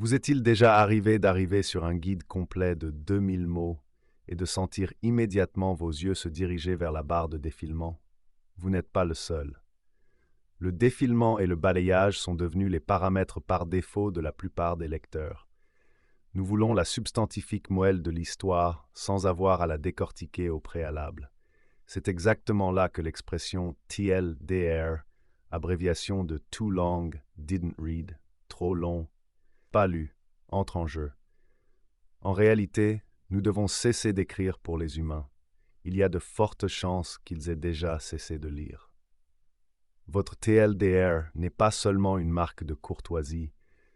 Vous est-il déjà arrivé d'arriver sur un guide complet de 2000 mots et de sentir immédiatement vos yeux se diriger vers la barre de défilement? Vous n'êtes pas le seul. Le défilement et le balayage sont devenus les paramètres par défaut de la plupart des lecteurs. Nous voulons la substantifique moelle de l'histoire sans avoir à la décortiquer au préalable. C'est exactement là que l'expression TLDR, abréviation de Too Long, Didn't Read, trop long, pas lu, entre en jeu. En réalité, nous devons cesser d'écrire pour les humains. Il y a de fortes chances qu'ils aient déjà cessé de lire. Votre TLDR n'est pas seulement une marque de courtoisie,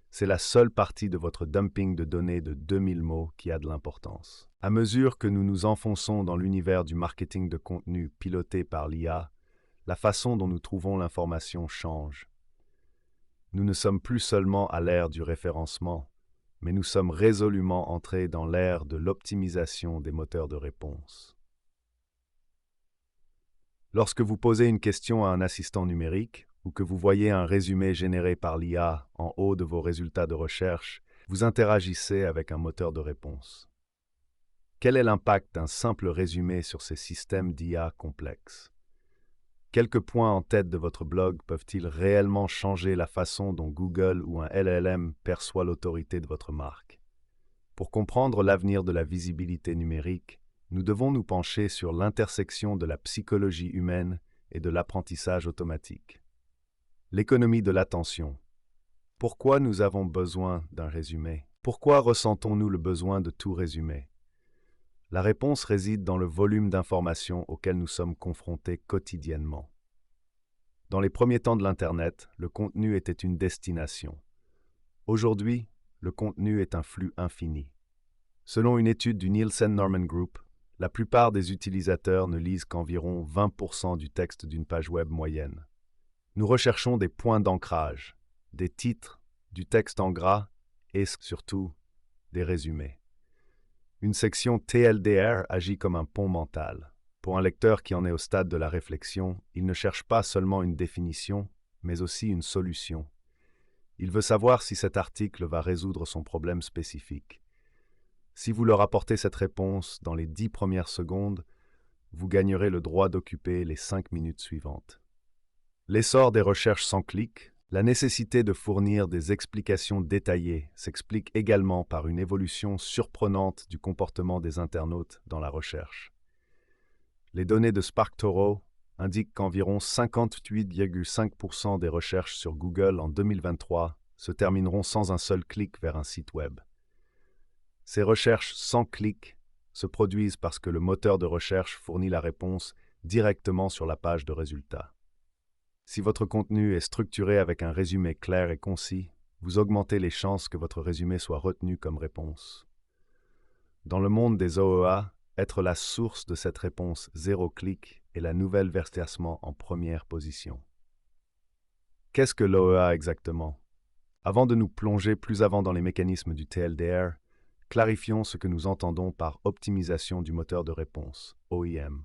c'est la seule partie de votre dumping de données de 2000 mots qui a de l'importance. À mesure que nous nous enfonçons dans l'univers du marketing de contenu piloté par l'IA, la façon dont nous trouvons l'information change. Nous ne sommes plus seulement à l'ère du référencement, mais nous sommes résolument entrés dans l'ère de l'optimisation des moteurs de réponse. Lorsque vous posez une question à un assistant numérique ou que vous voyez un résumé généré par l'IA en haut de vos résultats de recherche, vous interagissez avec un moteur de réponse. Quel est l'impact d'un simple résumé sur ces systèmes d'IA complexes? Quelques points en tête de votre blog peuvent-ils réellement changer la façon dont Google ou un LLM perçoit l'autorité de votre marque? Pour comprendre l'avenir de la visibilité numérique, nous devons nous pencher sur l'intersection de la psychologie humaine et de l'apprentissage automatique. L'économie de l'attention. Pourquoi nous avons besoin d'un résumé? Pourquoi ressentons-nous le besoin de tout résumer? La réponse réside dans le volume d'informations auquel nous sommes confrontés quotidiennement. Dans les premiers temps de l'Internet, le contenu était une destination. Aujourd'hui, le contenu est un flux infini. Selon une étude du Nielsen Norman Group, la plupart des utilisateurs ne lisent qu'environ 20% du texte d'une page web moyenne. Nous recherchons des points d'ancrage, des titres, du texte en gras et surtout des résumés. Une section TLDR agit comme un pont mental. Pour un lecteur qui en est au stade de la réflexion, il ne cherche pas seulement une définition, mais aussi une solution. Il veut savoir si cet article va résoudre son problème spécifique. Si vous leur apportez cette réponse dans les 10 premières secondes, vous gagnerez le droit d'occuper les 5 minutes suivantes. L'essor des recherches sans clic, la nécessité de fournir des explications détaillées s'explique également par une évolution surprenante du comportement des internautes dans la recherche. Les données de SparkToro indiquent qu'environ 58,5% des recherches sur Google en 2023 se termineront sans un seul clic vers un site web. Ces recherches sans clic se produisent parce que le moteur de recherche fournit la réponse directement sur la page de résultats. Si votre contenu est structuré avec un résumé clair et concis, vous augmentez les chances que votre résumé soit retenu comme réponse. Dans le monde des OEA, être la source de cette réponse zéro clic est la nouvelle versement en première position. Qu'est-ce que l'OEA exactement? Avant de nous plonger plus avant dans les mécanismes du TLDR, clarifions ce que nous entendons par optimisation du moteur de réponse, OIM.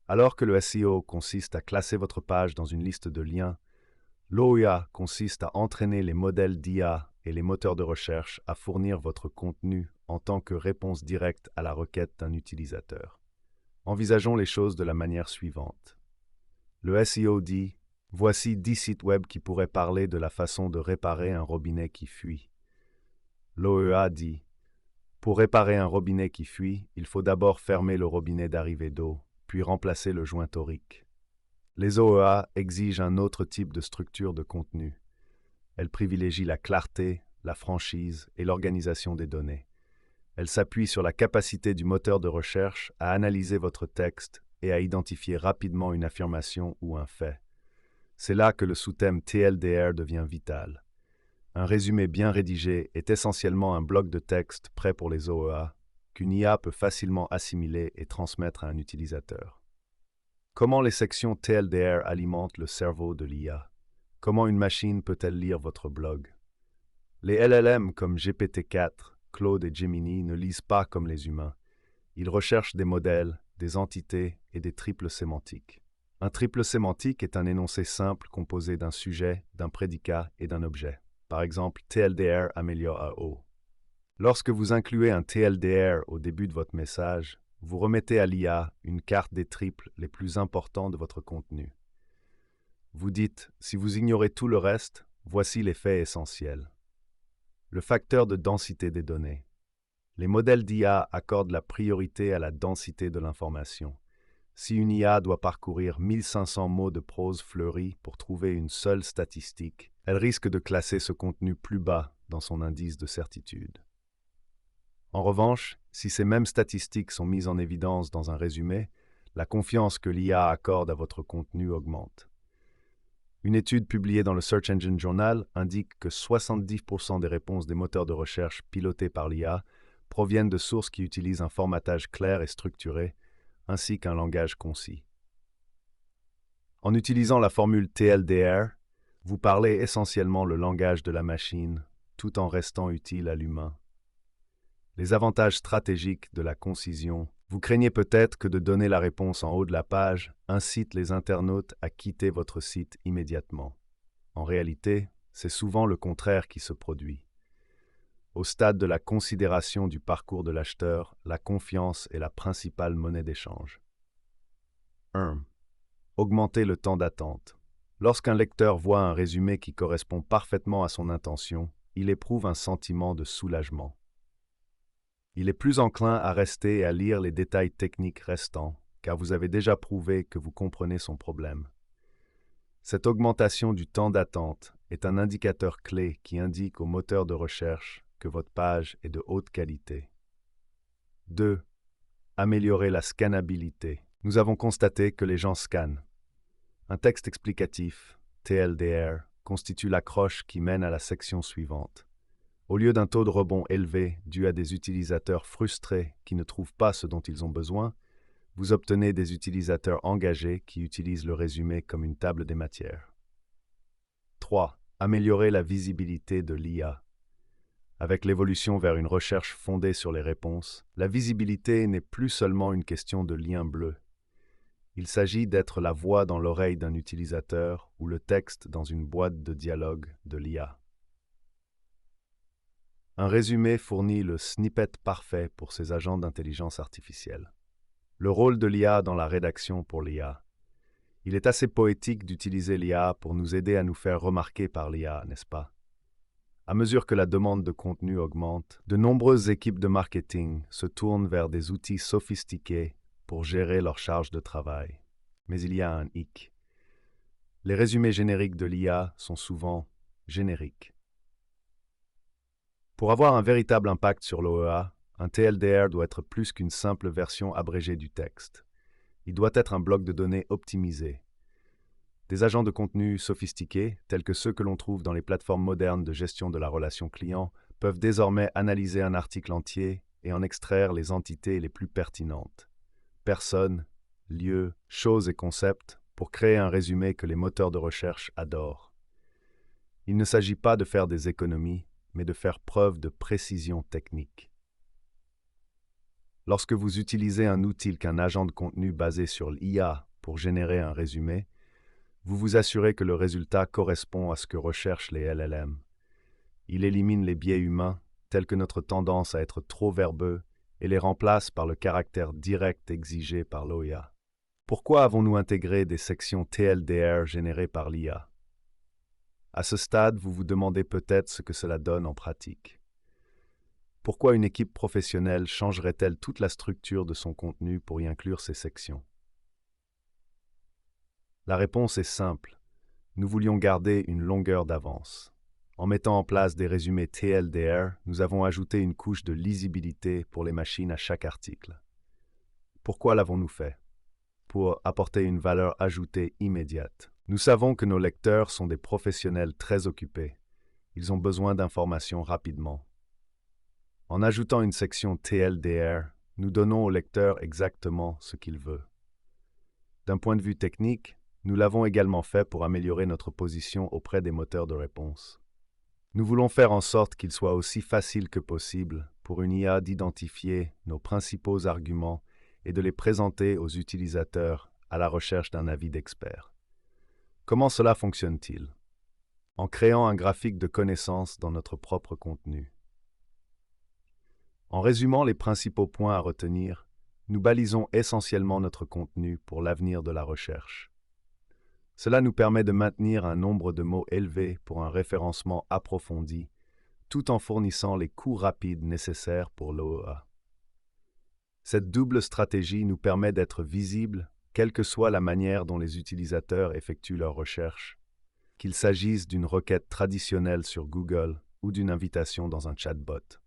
Alors que le SEO consiste à classer votre page dans une liste de liens, l'OEA consiste à entraîner les modèles d'IA et les moteurs de recherche à fournir votre contenu en tant que réponse directe à la requête d'un utilisateur. Envisageons les choses de la manière suivante. Le SEO dit « Voici 10 sites web qui pourraient parler de la façon de réparer un robinet qui fuit ». L'OEA dit « Pour réparer un robinet qui fuit, il faut d'abord fermer le robinet d'arrivée d'eau, puis remplacer le joint torique. » Les OEA exigent un autre type de structure de contenu. Elles privilégient la clarté, la franchise et l'organisation des données. Elles s'appuient sur la capacité du moteur de recherche à analyser votre texte et à identifier rapidement une affirmation ou un fait. C'est là que le sous-thème TLDR devient vital. Un résumé bien rédigé est essentiellement un bloc de texte prêt pour les OEA, qu'une IA peut facilement assimiler et transmettre à un utilisateur. Comment les sections TLDR alimentent le cerveau de l'IA? Comment une machine peut-elle lire votre blog? Les LLM comme GPT-4, Claude et Gemini ne lisent pas comme les humains. Ils recherchent des modèles, des entités et des triples sémantiques. Un triple sémantique est un énoncé simple composé d'un sujet, d'un prédicat et d'un objet. par exemple TLDR améliore AO. Lorsque vous incluez un TLDR au début de votre message, vous remettez à l'IA une carte des triples les plus importants de votre contenu. Vous dites, si vous ignorez tout le reste, voici les faits essentiels. Le facteur de densité des données. Les modèles d'IA accordent la priorité à la densité de l'information. Si une IA doit parcourir 1500 mots de prose fleurie pour trouver une seule statistique, elle risque de classer ce contenu plus bas dans son indice de certitude. En revanche, si ces mêmes statistiques sont mises en évidence dans un résumé, la confiance que l'IA accorde à votre contenu augmente. Une étude publiée dans le Search Engine Journal indique que 70% des réponses des moteurs de recherche pilotés par l'IA proviennent de sources qui utilisent un formatage clair et structuré, ainsi qu'un langage concis. En utilisant la formule TLDR, vous parlez essentiellement le langage de la machine, tout en restant utile à l'humain. Les avantages stratégiques de la concision. Vous craignez peut-être que de donner la réponse en haut de la page incite les internautes à quitter votre site immédiatement. En réalité, c'est souvent le contraire qui se produit. Au stade de la considération du parcours de l'acheteur, la confiance est la principale monnaie d'échange. 1. Augmenter le temps d'attente. Lorsqu'un lecteur voit un résumé qui correspond parfaitement à son intention, il éprouve un sentiment de soulagement. Il est plus enclin à rester et à lire les détails techniques restants, car vous avez déjà prouvé que vous comprenez son problème. Cette augmentation du temps d'attente est un indicateur clé qui indique au moteur de recherche que votre page est de haute qualité. 2. Améliorer la scannabilité. Nous avons constaté que les gens scannent. Un texte explicatif, TLDR, constitue l'accroche qui mène à la section suivante. Au lieu d'un taux de rebond élevé dû à des utilisateurs frustrés qui ne trouvent pas ce dont ils ont besoin, vous obtenez des utilisateurs engagés qui utilisent le résumé comme une table des matières. 3. Améliorer la visibilité de l'IA. Avec l'évolution vers une recherche fondée sur les réponses, la visibilité n'est plus seulement une question de lien bleu. Il s'agit d'être la voix dans l'oreille d'un utilisateur ou le texte dans une boîte de dialogue de l'IA. Un résumé fournit le snippet parfait pour ces agents d'intelligence artificielle. Le rôle de l'IA dans la rédaction pour l'IA. Il est assez poétique d'utiliser l'IA pour nous aider à nous faire remarquer par l'IA, n'est-ce pas? À mesure que la demande de contenu augmente, de nombreuses équipes de marketing se tournent vers des outils sophistiqués pour gérer leur charge de travail. Mais il y a un hic. Les résumés génériques de l'IA sont souvent génériques. Pour avoir un véritable impact sur l'OEA, un TLDR doit être plus qu'une simple version abrégée du texte. Il doit être un bloc de données optimisé. Des agents de contenu sophistiqués, tels que ceux que l'on trouve dans les plateformes modernes de gestion de la relation client, peuvent désormais analyser un article entier et en extraire les entités les plus pertinentes. Personnes, lieux, choses et concepts pour créer un résumé que les moteurs de recherche adorent. Il ne s'agit pas de faire des économies, mais de faire preuve de précision technique. Lorsque vous utilisez un outil qu'un agent de contenu basé sur l'IA pour générer un résumé, vous vous assurez que le résultat correspond à ce que recherchent les LLM. Il élimine les biais humains, tels que notre tendance à être trop verbeux, et les remplace par le caractère direct exigé par l'OIA. Pourquoi avons-nous intégré des sections TLDR générées par l'IA? À ce stade, vous vous demandez peut-être ce que cela donne en pratique. Pourquoi une équipe professionnelle changerait-elle toute la structure de son contenu pour y inclure ces sections? La réponse est simple. Nous voulions garder une longueur d'avance. En mettant en place des résumés TLDR, nous avons ajouté une couche de lisibilité pour les machines à chaque article. Pourquoi l'avons-nous fait? Pour apporter une valeur ajoutée immédiate. Nous savons que nos lecteurs sont des professionnels très occupés. Ils ont besoin d'informations rapidement. En ajoutant une section TLDR, nous donnons au lecteur exactement ce qu'il veut. D'un point de vue technique, nous l'avons également fait pour améliorer notre position auprès des moteurs de réponse. Nous voulons faire en sorte qu'il soit aussi facile que possible pour une IA d'identifier nos principaux arguments et de les présenter aux utilisateurs à la recherche d'un avis d'expert. Comment cela fonctionne-t-il? en créant un graphique de connaissances dans notre propre contenu. En résumant les principaux points à retenir, nous balisons essentiellement notre contenu pour l'avenir de la recherche. Cela nous permet de maintenir un nombre de mots élevé pour un référencement approfondi, tout en fournissant les coûts rapides nécessaires pour l'OEA. Cette double stratégie nous permet d'être visibles, quelle que soit la manière dont les utilisateurs effectuent leurs recherches, qu'il s'agisse d'une requête traditionnelle sur Google ou d'une invitation dans un chatbot.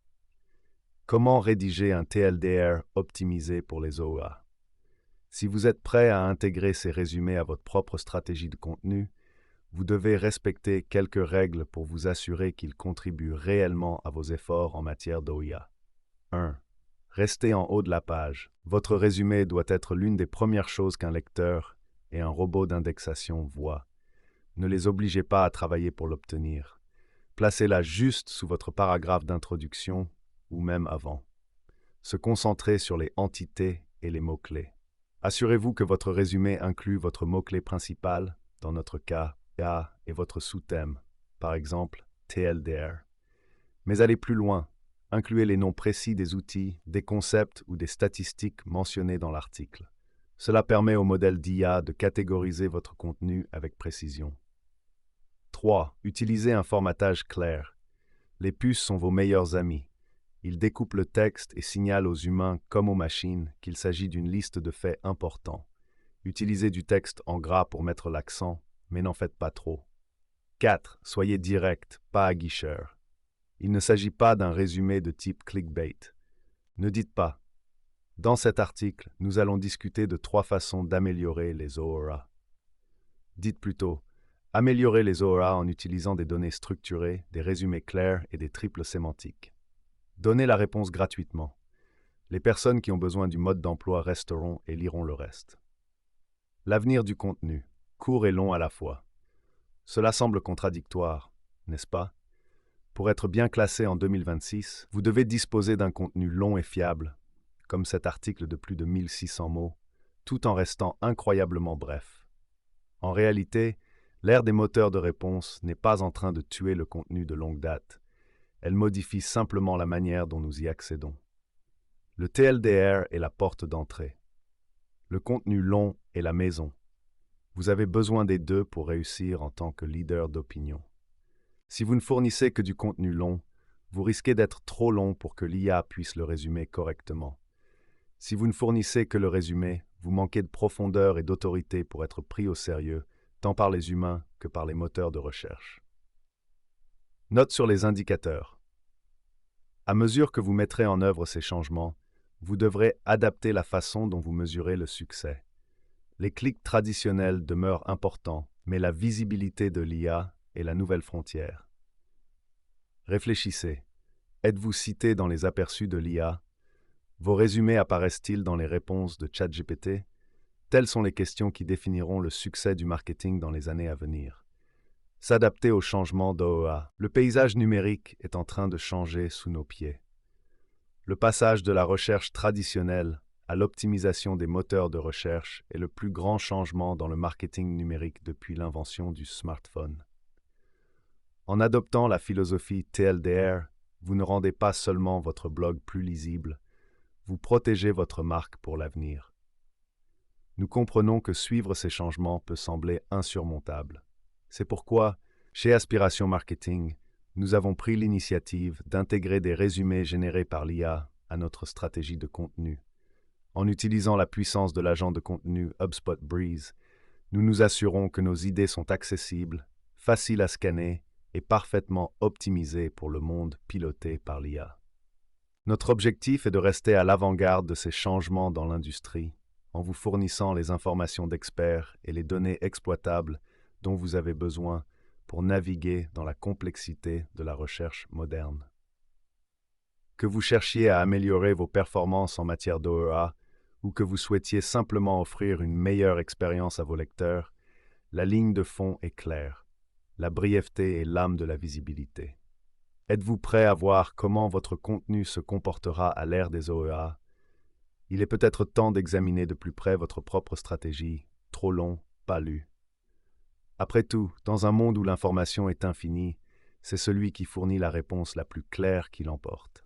Comment rédiger un TLDR optimisé pour les OEA? Si vous êtes prêt à intégrer ces résumés à votre propre stratégie de contenu, vous devez respecter quelques règles pour vous assurer qu'ils contribuent réellement à vos efforts en matière d'OEA. 1. Restez en haut de la page. Votre résumé doit être l'une des premières choses qu'un lecteur et un robot d'indexation voient. Ne les obligez pas à travailler pour l'obtenir. Placez-la juste sous votre paragraphe d'introduction ou même avant. Se concentrer sur les entités et les mots-clés. Assurez-vous que votre résumé inclut votre mot-clé principal, dans notre cas, A, et votre sous-thème, par exemple TLDR. Mais allez plus loin. Incluez les noms précis des outils, des concepts ou des statistiques mentionnés dans l'article. Cela permet au modèle d'IA de catégoriser votre contenu avec précision. 3. Utilisez un formatage clair. Les puces sont vos meilleurs amis. Ils découpent le texte et signalent aux humains comme aux machines qu'il s'agit d'une liste de faits importants. Utilisez du texte en gras pour mettre l'accent, mais n'en faites pas trop. 4. Soyez direct, pas aguicheur. Il ne s'agit pas d'un résumé de type clickbait. Ne dites pas « Dans cet article, nous allons discuter de 3 façons d'améliorer les OEA ». Dites plutôt « Améliorer les OEA en utilisant des données structurées, des résumés clairs et des triples sémantiques ». Donnez la réponse gratuitement. Les personnes qui ont besoin du mode d'emploi resteront et liront le reste. L'avenir du contenu, court et long à la fois. Cela semble contradictoire, n'est-ce pas? Pour être bien classé en 2026, vous devez disposer d'un contenu long et fiable, comme cet article de plus de 1600 mots, tout en restant incroyablement bref. En réalité, l'ère des moteurs de réponse n'est pas en train de tuer le contenu de longue date. Elle modifie simplement la manière dont nous y accédons. Le TLDR est la porte d'entrée. Le contenu long est la maison. Vous avez besoin des deux pour réussir en tant que leader d'opinion. Si vous ne fournissez que du contenu long, vous risquez d'être trop long pour que l'IA puisse le résumer correctement. Si vous ne fournissez que le résumé, vous manquez de profondeur et d'autorité pour être pris au sérieux, tant par les humains que par les moteurs de recherche. Note sur les indicateurs. À mesure que vous mettrez en œuvre ces changements, vous devrez adapter la façon dont vous mesurez le succès. Les clics traditionnels demeurent importants, mais la visibilité de l'IA est la nouvelle frontière. Réfléchissez. Êtes-vous cité dans les aperçus de l'IA? Vos résumés apparaissent-ils dans les réponses de ChatGPT? Telles sont les questions qui définiront le succès du marketing dans les années à venir. S'adapter aux changements d'OEA. Le paysage numérique est en train de changer sous nos pieds. Le passage de la recherche traditionnelle à l'optimisation des moteurs de recherche est le plus grand changement dans le marketing numérique depuis l'invention du smartphone. En adoptant la philosophie TLDR, vous ne rendez pas seulement votre blog plus lisible, vous protégez votre marque pour l'avenir. Nous comprenons que suivre ces changements peut sembler insurmontable. C'est pourquoi, chez Aspiration Marketing, nous avons pris l'initiative d'intégrer des résumés générés par l'IA à notre stratégie de contenu. En utilisant la puissance de l'agent de contenu HubSpot Breeze, nous nous assurons que nos idées sont accessibles, faciles à scanner et parfaitement optimisées pour le monde piloté par l'IA. Notre objectif est de rester à l'avant-garde de ces changements dans l'industrie, en vous fournissant les informations d'experts et les données exploitables dont vous avez besoin pour naviguer dans la complexité de la recherche moderne. Que vous cherchiez à améliorer vos performances en matière d'OEA ou que vous souhaitiez simplement offrir une meilleure expérience à vos lecteurs, la ligne de fond est claire. La brièveté est l'âme de la visibilité. Êtes-vous prêt à voir comment votre contenu se comportera à l'ère des OEA? Il est peut-être temps d'examiner de plus près votre propre stratégie. Trop long, pas lu. Après tout, dans un monde où l'information est infinie, c'est celui qui fournit la réponse la plus claire qui l'emporte.